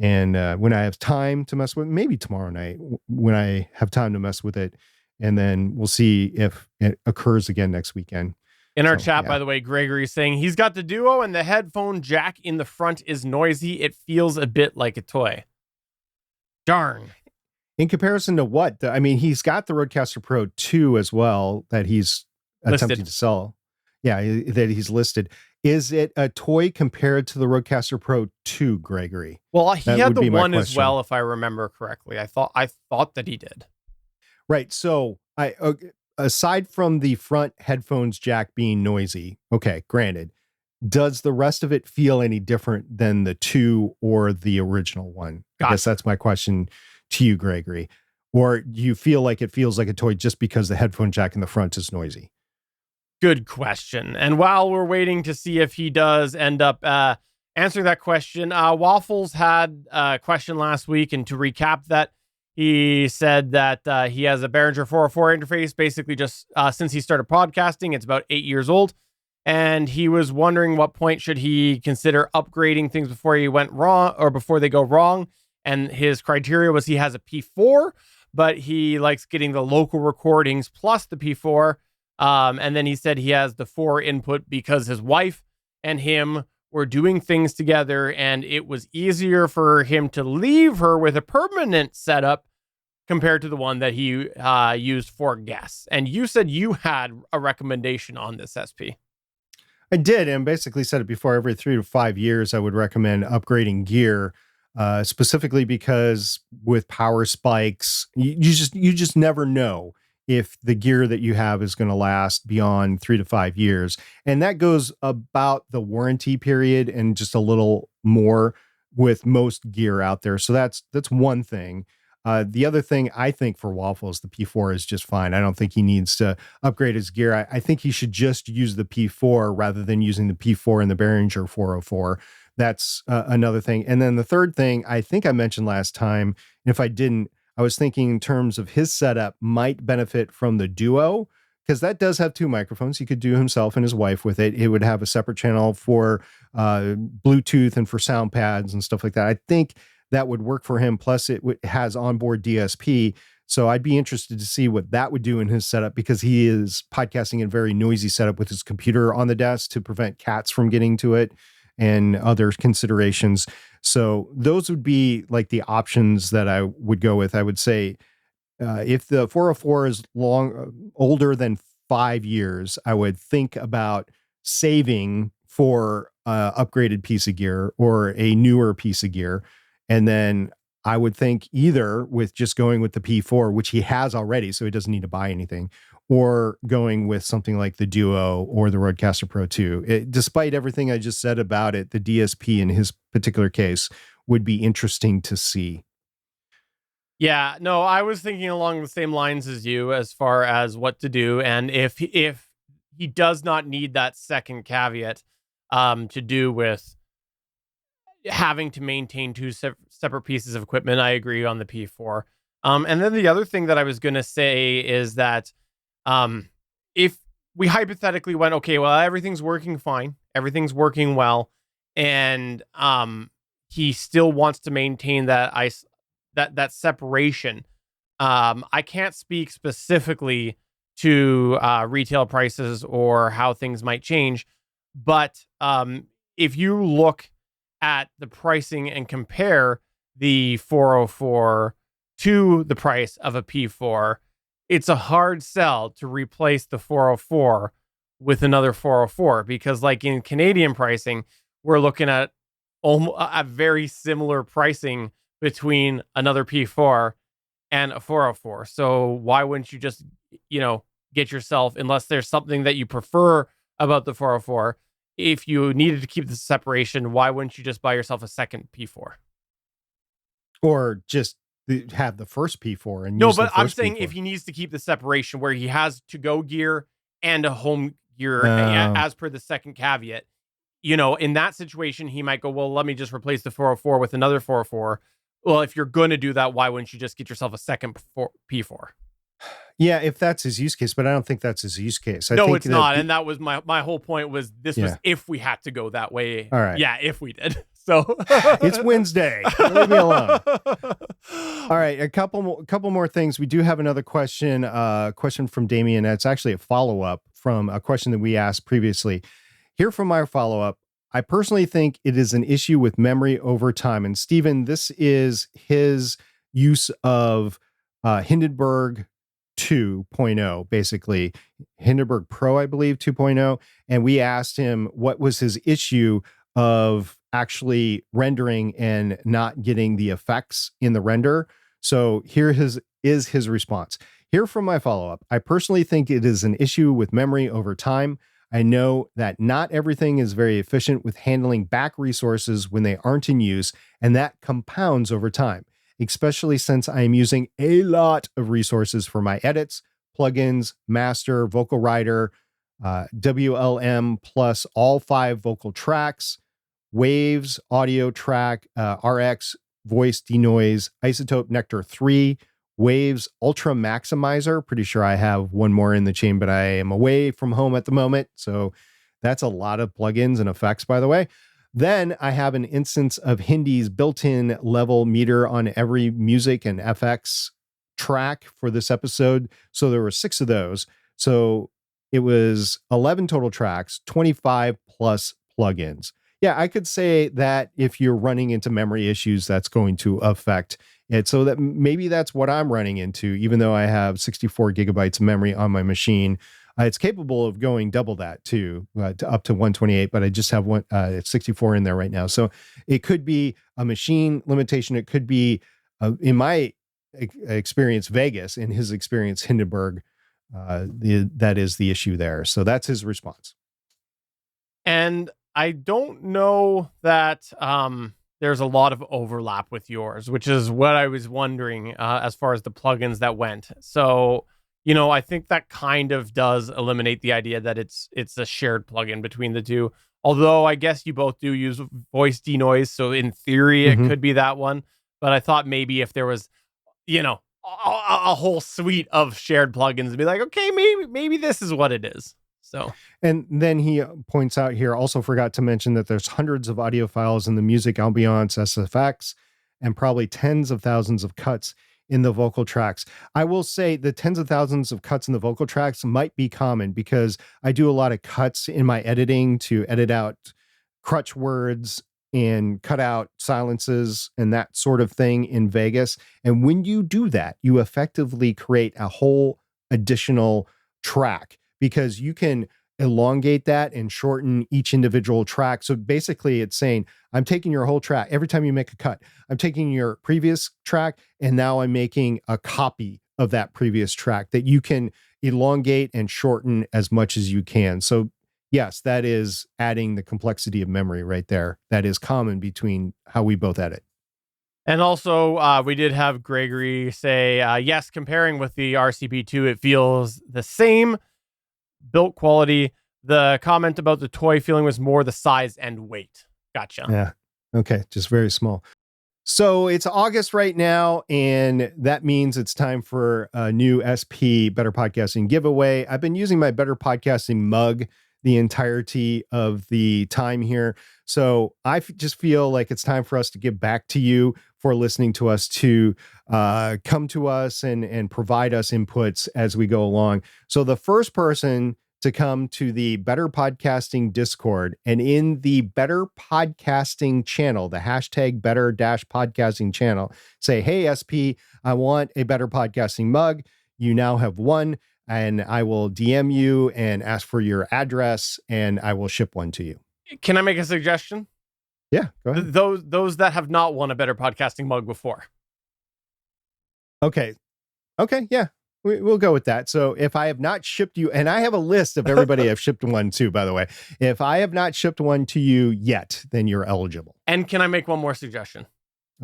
And when I have time to mess with it, maybe tomorrow night, when I have time to mess with it, and then we'll see if it occurs again next weekend. In our chat, by the way, Gregory is saying he's got the Duo and the headphone jack in the front is noisy. It feels a bit like a toy. Darn. In comparison to what? I mean, he's got the Rodecaster Pro 2 as well that he's attempting to sell. Yeah, that he's listed. Is it a toy compared to the Rodecaster Pro 2, Gregory? Well, he had the one as well, if I remember correctly. I thought that he did. Right. So aside from the front headphones jack being noisy, okay, granted, does the rest of it feel any different than the 2 or the original one? Gotcha. I guess that's my question to you, Gregory. Or do you feel like it feels like a toy just because the headphone jack in the front is noisy? Good question. And while we're waiting to see if he does end up answering that question, Waffles had a question last week, and to recap that, he said that he has a Behringer 404 interface, basically just since he started podcasting. It's about 8 years old. And he was wondering what point should he consider upgrading things before he went wrong or before they go wrong. And his criteria was he has a P4, but he likes getting the local recordings plus the P4. And then he said he has the 4 input because his wife and him were doing things together, and it was easier for him to leave her with a permanent setup compared to the one that he used for guests. And you said you had a recommendation on this, SP. I did, and basically said it before. Every 3 to 5 years, I would recommend upgrading gear, specifically because with power spikes, you just never know if the gear that you have is going to last beyond 3 to 5 years. And that goes about the warranty period and just a little more with most gear out there. So that's one thing. The other thing I think for Waffles, the P4 is just fine. I don't think he needs to upgrade his gear. I think he should just use the P4 rather than using the P4 and the Behringer 404. That's another thing. And then the third thing I think I mentioned last time, and if I didn't, I was thinking in terms of his setup might benefit from the Duo, because that does have 2 microphones. He could do himself and his wife with it. It would have a separate channel for Bluetooth and for sound pads and stuff like that. I think that would work for him. Plus it has onboard DSP. So I'd be interested to see what that would do in his setup, because he is podcasting in a very noisy setup with his computer on the desk to prevent cats from getting to it and other considerations. So those would be like the options that I would go with. I would say if the 404 is older than 5 years, I would think about saving for upgraded piece of gear or a newer piece of gear. And then I would think either with just going with the P4, which he has already, so he doesn't need to buy anything, or going with something like the Duo or the Rodecaster Pro 2. Despite everything I just said about it, the DSP in his particular case would be interesting to see. Yeah, no, I was thinking along the same lines as you as far as what to do. And if he does not need that second caveat to do with having to maintain 2 separate pieces of equipment, I agree on the P4. And then the other thing that I was going to say is that if we hypothetically went, okay, well, everything's working fine, everything's working well, and he still wants to maintain that that separation. I can't speak specifically to retail prices or how things might change, but if you look at the pricing and compare the 404 to the price of a P4, it's a hard sell to replace the 404 with another 404, because like in Canadian pricing, we're looking at a very similar pricing between another P4 and a 404. So why wouldn't you just, get yourself, unless there's something that you prefer about the 404, if you needed to keep the separation, why wouldn't you just buy yourself a second P4? Or just have the first P4 and no, but I'm saying P4. If he needs to keep the separation where he has to-go gear and a home gear as per the second caveat, in that situation, he might go, well, let me just replace the 404 with another 404. Well, if you're going to do that, why wouldn't you just get yourself a second P4? Yeah, if that's his use case, but I don't think that's his use case. No, it's not. And that was my whole point was this was if we had to go that way. All right. Yeah, if we did. So it's Wednesday. Leave me alone. All right, a couple more things. We do have another question from Damian. It's actually a follow-up from a question that we asked previously. Here from our follow-up, I personally think it is an issue with memory over time. And Stephen, this is his use of Hindenburg 2.0, basically Hindenburg Pro, I believe 2.0. And we asked him what was his issue of actually rendering and not getting the effects in the render. So here is his response. Here from my follow-up, I personally think it is an issue with memory over time. I know that not everything is very efficient with handling back resources when they aren't in use, and that compounds over time, especially since I am using a lot of resources for my edits, plugins, master, vocal writer, WLM plus all 5 vocal tracks, Waves audio track, RX voice denoise, Isotope Nectar 3, Waves Ultra Maximizer. Pretty sure I have one more in the chain, but I am away from home at the moment. So that's a lot of plugins and effects, by the way. Then I have an instance of Hindy's built-in level meter on every music and FX track for this episode. So there were 6 of those. So it was 11 total tracks, 25 plus plugins. Yeah, I could say that if you're running into memory issues, that's going to affect it. So that maybe that's what I'm running into, even though I have 64 gigabytes of memory on my machine. It's capable of going double that too, to up to 128, but I just have 64 in there right now. So it could be a machine limitation. It could be, in my experience, Vegas. In his experience, Hindenburg. That is the issue there. So that's his response. And I don't know that there's a lot of overlap with yours, which is what I was wondering as far as the plugins that went. So, I think that kind of does eliminate the idea that it's a shared plugin between the two. Although I guess you both do use voice denoise, so in theory it could be that one. But I thought maybe if there was, a whole suite of shared plugins, to be like, okay, maybe this is what it is. So, and then he points out here, also forgot to mention that there's hundreds of audio files in the music ambiance SFX and probably tens of thousands of cuts in the vocal tracks. I will say the tens of thousands of cuts in the vocal tracks might be common because I do a lot of cuts in my editing to edit out crutch words and cut out silences and that sort of thing in Vegas. And when you do that, you effectively create a whole additional track, because you can elongate that and shorten each individual track. So basically it's saying, I'm taking your whole track. Every time you make a cut, I'm taking your previous track and now I'm making a copy of that previous track that you can elongate and shorten as much as you can. So yes, that is adding the complexity of memory right there. That is common between how we both edit. And also, we did have Gregory say, yes, comparing with the RCP2, it feels the same built quality. The comment about the toy feeling was more the size and weight. Gotcha. Yeah. Okay. Just very small. So it's August right now, and that means it's time for a new SP Better Podcasting giveaway. I've been using my Better Podcasting mug the entirety of the time here. So I just feel like it's time for us to give back to you for listening to us, to come to us and provide us inputs as we go along. So the first person to come to the Better Podcasting Discord and in the Better Podcasting channel, the hashtag Better-Podcasting channel, say, hey, SP, I want a Better Podcasting mug. You now have one. And I will DM you and ask for your address, and I will ship one to you. Can I make a suggestion? Yeah, go ahead. Those that have not won a Better Podcasting mug before. Okay, yeah, we'll go with that. So if I have not shipped you, and I have a list of everybody I've shipped one to, by the way. If I have not shipped one to you yet, then you're eligible. And can I make one more suggestion?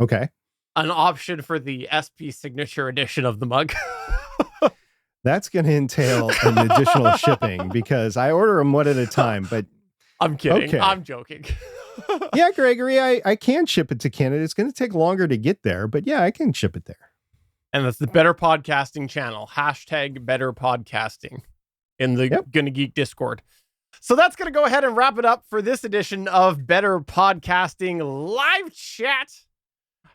Okay. An option for the SP signature edition of the mug. That's going to entail an additional shipping because I order them one at a time, but I'm kidding. Okay. I'm joking. Yeah, Gregory, I can ship it to Canada. It's going to take longer to get there, but yeah, I can ship it there. And that's the Better Podcasting channel, hashtag Better Podcasting in the GonnaGeek Discord. So that's going to go ahead and wrap it up for this edition of Better Podcasting Live Chat.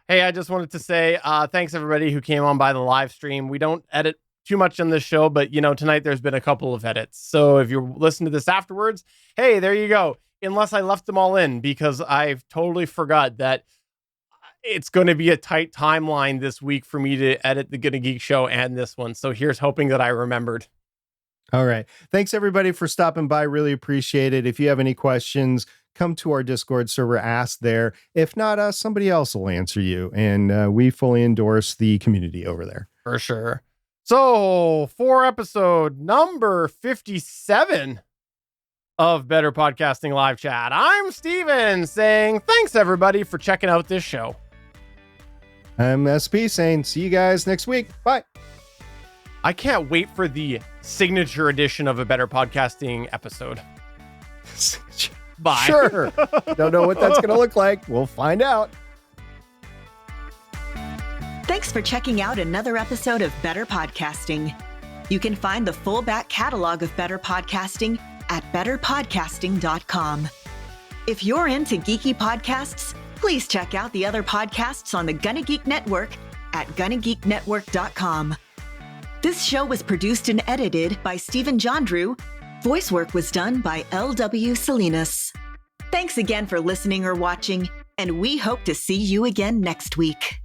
Hey, I just wanted to say thanks everybody who came on by the live stream. We don't edit too much on this show, but tonight there's been a couple of edits. So if you're listening to this afterwards, hey, there you go. Unless I left them all in because I've totally forgot that it's going to be a tight timeline this week for me to edit the GonnaGeek Show and this one. So here's hoping that I remembered. All right. Thanks everybody for stopping by. Really appreciate it. If you have any questions, come to our Discord server, ask there. If not, somebody else will answer you. And we fully endorse the community over there. For sure. So for episode number 57 of Better Podcasting Live Chat, I'm Steven saying thanks everybody for checking out this show. I'm SP saying see you guys next week. Bye. I can't wait for the signature edition of a Better Podcasting episode. Bye. Sure. Don't know what that's going to look like. We'll find out. Thanks for checking out another episode of Better Podcasting. You can find the full back catalog of Better Podcasting at betterpodcasting.com. If you're into geeky podcasts, please check out the other podcasts on the GonnaGeek Network at GonnaGeekNetwork.com. This show was produced and edited by Stephen Jondrew. Voice work was done by L.W. Salinas. Thanks again for listening or watching, and we hope to see you again next week.